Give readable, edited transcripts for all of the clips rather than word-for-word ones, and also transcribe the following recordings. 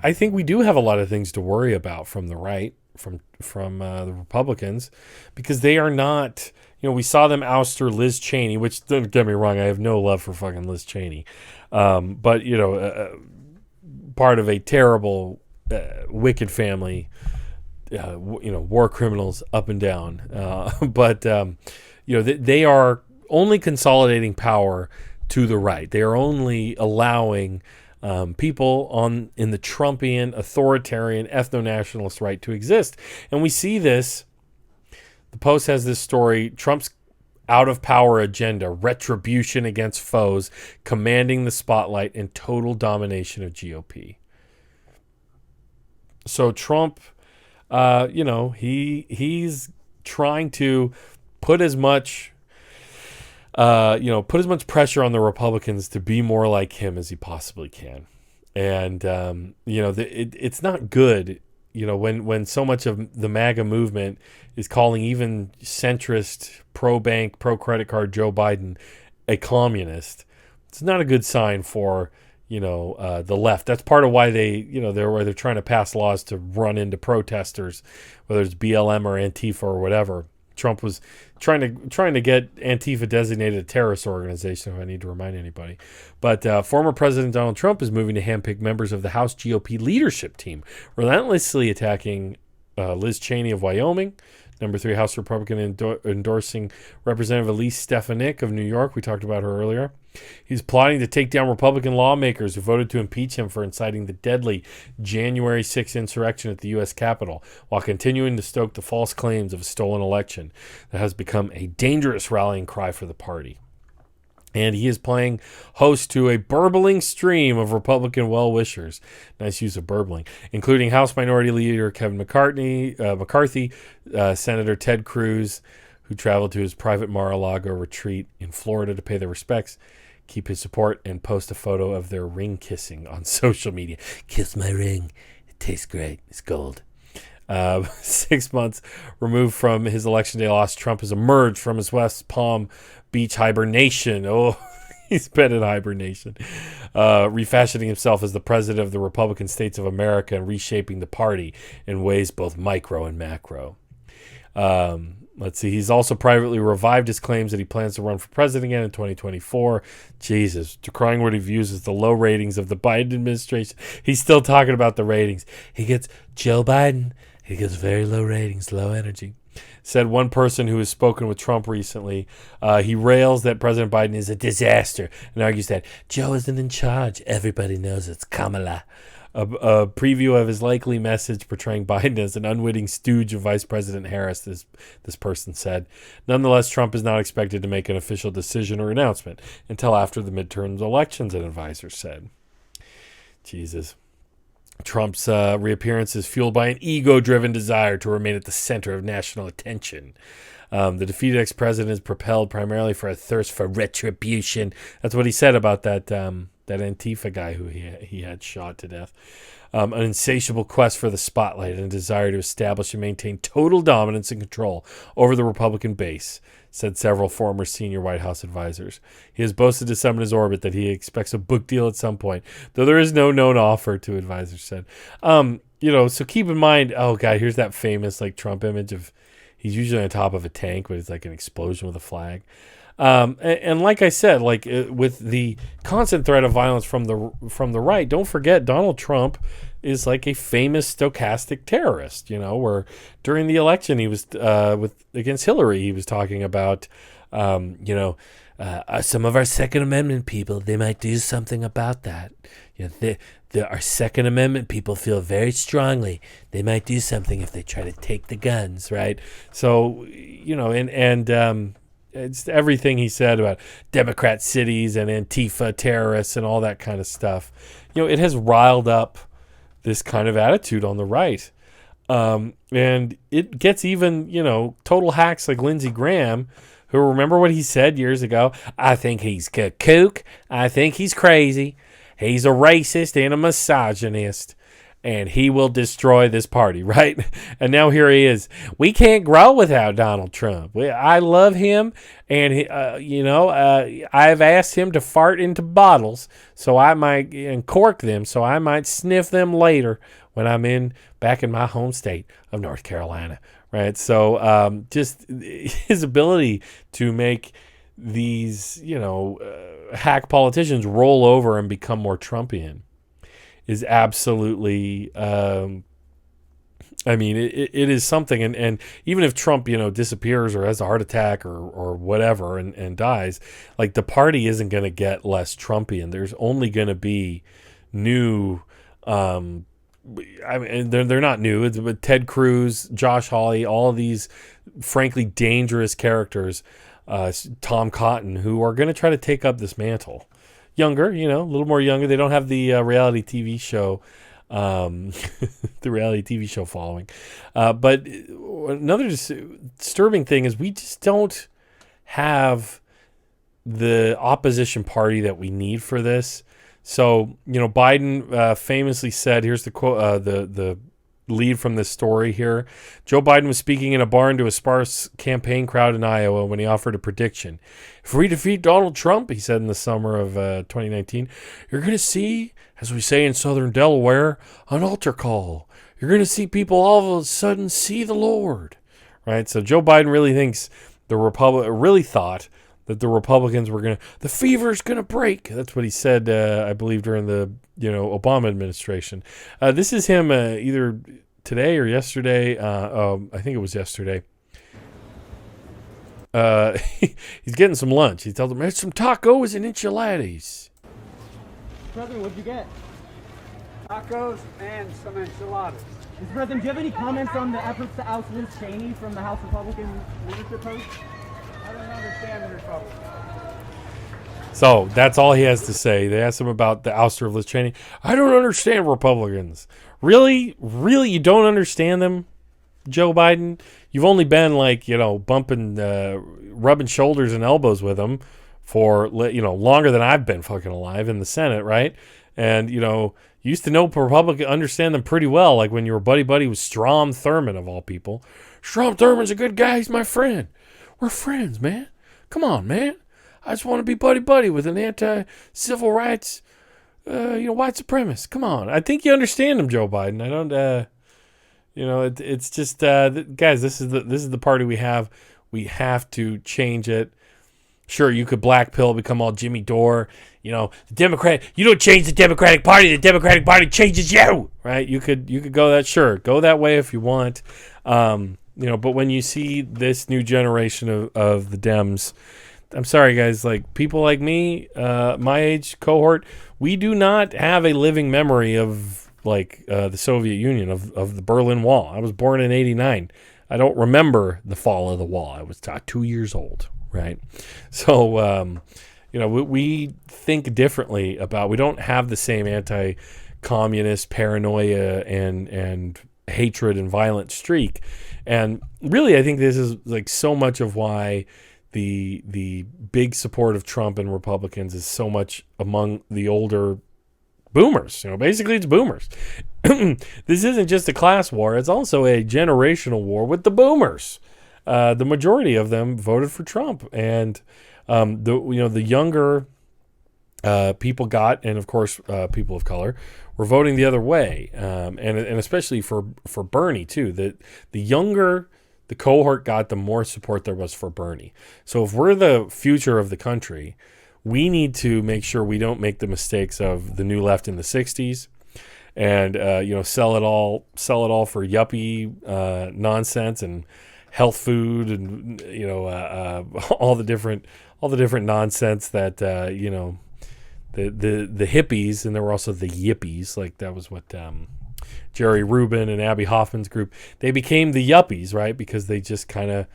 I think we do have a lot of things to worry about from the right, from the Republicans, because they are not. We saw them ouster Liz Cheney, which, don't get me wrong, I have no love for fucking Liz Cheney, but part of a terrible, wicked family. War criminals up and down, but they are only consolidating power to the right. They are only allowing people in the Trumpian, authoritarian, ethno-nationalist right to exist. And we see this. The Post has this story, Trump's out-of-power agenda, retribution against foes, commanding the spotlight, and total domination of GOP. So Trump, he's trying to put as much pressure on the Republicans to be more like him as he possibly can. And, it's not good, when so much of the MAGA movement is calling even centrist, pro-bank, pro-credit card Joe Biden a communist. It's not a good sign for, the left. That's part of why they're trying to pass laws to run into protesters, whether it's BLM or Antifa or whatever. Trump was trying to get Antifa designated a terrorist organization, if I need to remind anybody. But former President Donald Trump is moving to handpick members of the House GOP leadership team, relentlessly attacking Liz Cheney of Wyoming, number 3 House Republican endorsing Representative Elise Stefanik of New York. We talked about her earlier. He's plotting to take down Republican lawmakers who voted to impeach him for inciting the deadly January 6th insurrection at the U.S. Capitol, while continuing to stoke the false claims of a stolen election that has become a dangerous rallying cry for the party. And he is playing host to a burbling stream of Republican well-wishers. Nice use of burbling. Including House Minority Leader Kevin McCarthy, Senator Ted Cruz, who traveled to his private Mar-a-Lago retreat in Florida to pay their respects, keep his support, and post a photo of their ring kissing on social media. Kiss my ring. It tastes great. It's gold. 6 months removed from his election day loss, Trump has emerged from his West Palm Beach hibernation. Oh, he's been in hibernation. Refashioning himself as the president of the Republican States of America and reshaping the party in ways both micro and macro. Let's see. He's also privately revived his claims that he plans to run for president again in 2024. Jesus, decrying what he views as the low ratings of the Biden administration. He's still talking about the ratings. He gets Joe Biden. He gets very low ratings, low energy. Said one person who has spoken with Trump recently. He rails that President Biden is a disaster and argues that Joe isn't in charge. Everybody knows it's Kamala. A preview of his likely message portraying Biden as an unwitting stooge of Vice President Harris, this person said. Nonetheless, Trump is not expected to make an official decision or announcement until after the midterm elections, an advisor said. Jesus. Trump's reappearance is fueled by an ego-driven desire to remain at the center of national attention. The defeated ex-president is propelled primarily for a thirst for retribution. That's what he said about that Antifa guy who he had shot to death. An insatiable quest for the spotlight and a desire to establish and maintain total dominance and control over the Republican base, said several former senior White House advisors. He has boasted to some in his orbit that he expects a book deal at some point, though there is no known offer, two advisors said. So keep in mind, oh God, here's that famous Trump image of, he's usually on top of a tank, but it's like an explosion with a flag. And like I said, with the constant threat of violence from the right, don't forget Donald Trump is like a famous stochastic terrorist. Where during the election he was against Hillary, he was talking about some of our Second Amendment people, they might do something about that. Our Second Amendment people feel very strongly they might do something if they try to take the guns, right? So it's everything he said about Democrat cities and Antifa terrorists and all that kind of stuff. It has riled up this kind of attitude on the right. And it gets even, total hacks like Lindsay Graham, who, remember what he said years ago? I think he's a kook. I think he's crazy. He's a racist and a misogynist. and he will destroy this party, right? And now here he is. We can't grow without Donald Trump. I love him, and I've asked him to fart into bottles, so I might and cork them, so I might sniff them later when I'm back in my home state of North Carolina, right? So just his ability to make these, hack politicians roll over and become more Trumpian is absolutely, it is something. And even if Trump, disappears or has a heart attack or whatever and dies, like the party isn't going to get less Trumpian. There's only going to be new, they're not new. But Ted Cruz, Josh Hawley, all of these frankly dangerous characters, Tom Cotton, who are going to try to take up this mantle. Younger, a little more younger. They don't have the reality TV show, the reality TV show following. But another disturbing thing is we just don't have the opposition party that we need for this. So, Biden famously said, here's the quote, the lead from this story here. Joe Biden was speaking in a barn to a sparse campaign crowd in Iowa when he offered a prediction. If we defeat Donald Trump, he said in the summer of 2019, you're going to see, as we say in southern Delaware, an altar call. You're going to see people all of a sudden see the Lord. Right? So Joe Biden really thought that the Republicans were the fever's going to break. That's what he said, I believe, during the Obama administration. This is him either today or yesterday. I think it was yesterday. He's getting some lunch. He tells them, there's some tacos and enchiladas. President, what'd you get? Tacos and some enchiladas. Mr. President, do you have any comments on the efforts to oust Liz Cheney from the House Republican leadership post? I don't understand the Republicans. So that's all he has to say. They asked him about the ouster of Liz Cheney. I don't understand Republicans. Really? Really? You don't understand them, Joe Biden? You've only been bumping, rubbing shoulders and elbows with them for, longer than I've been fucking alive in the Senate, right? And, you used to know Republicans, understand them pretty well, like when you were buddy with Strom Thurmond, of all people. Strom Thurmond's a good guy. He's my friend. We're friends, man. Come on, man. I just want to be buddy with an anti-civil rights, white supremacist. Come on. I think you understand him, Joe Biden. I don't, it's just, guys, this is the party we have. We have to change it. Sure, you could black pill, become all Jimmy Dore. The Democrat, you don't change the Democratic Party. The Democratic Party changes you, right? You could go that, sure, go that way if you want. But when you see this new generation of the Dems, I'm sorry, guys, like people like me, my age cohort, we do not have a living memory of the Soviet Union, of the Berlin Wall. I was born in 1989. I don't remember the fall of the wall. I was 2 years old, right? So, we think differently we don't have the same anti-communist paranoia and hatred and violent streak. And really, I think this is so much of why the big support of Trump and Republicans is so much among the older boomers. Basically it's boomers. This isn't just a class war. It's also a generational war with the boomers. The majority of them voted for Trump, and the younger people and of course people of color were voting the other way, and especially for Bernie too. The younger the cohort got, the more support there was for Bernie. So if we're the future of the country, we need to make sure we don't make the mistakes of the New Left in the 60s and sell it all for yuppie nonsense and health food and all the different nonsense that the hippies, and there were also the yippies, like that was what Jerry Rubin and Abby Hoffman's group, they became the yuppies, right? Because they just kind of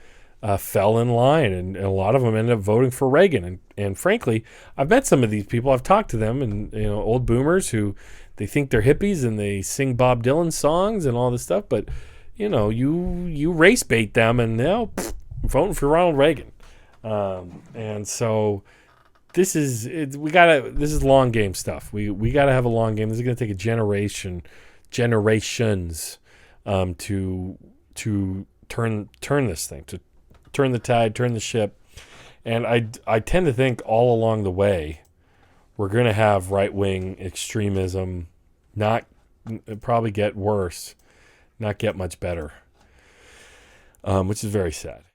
fell in line, and a lot of them ended up voting for Reagan. And frankly, I've met some of these people. I've talked to them, and old boomers who they think they're hippies and they sing Bob Dylan songs and all this stuff, but you race bait them, and now voting for Ronald Reagan. And so this is long game stuff. We gotta have a long game. This is gonna take a generation generations to turn this thing, to turn the tide, turn the ship. And I tend to think all along the way we're going to have right-wing extremism not probably get worse, not get much better, which is very sad.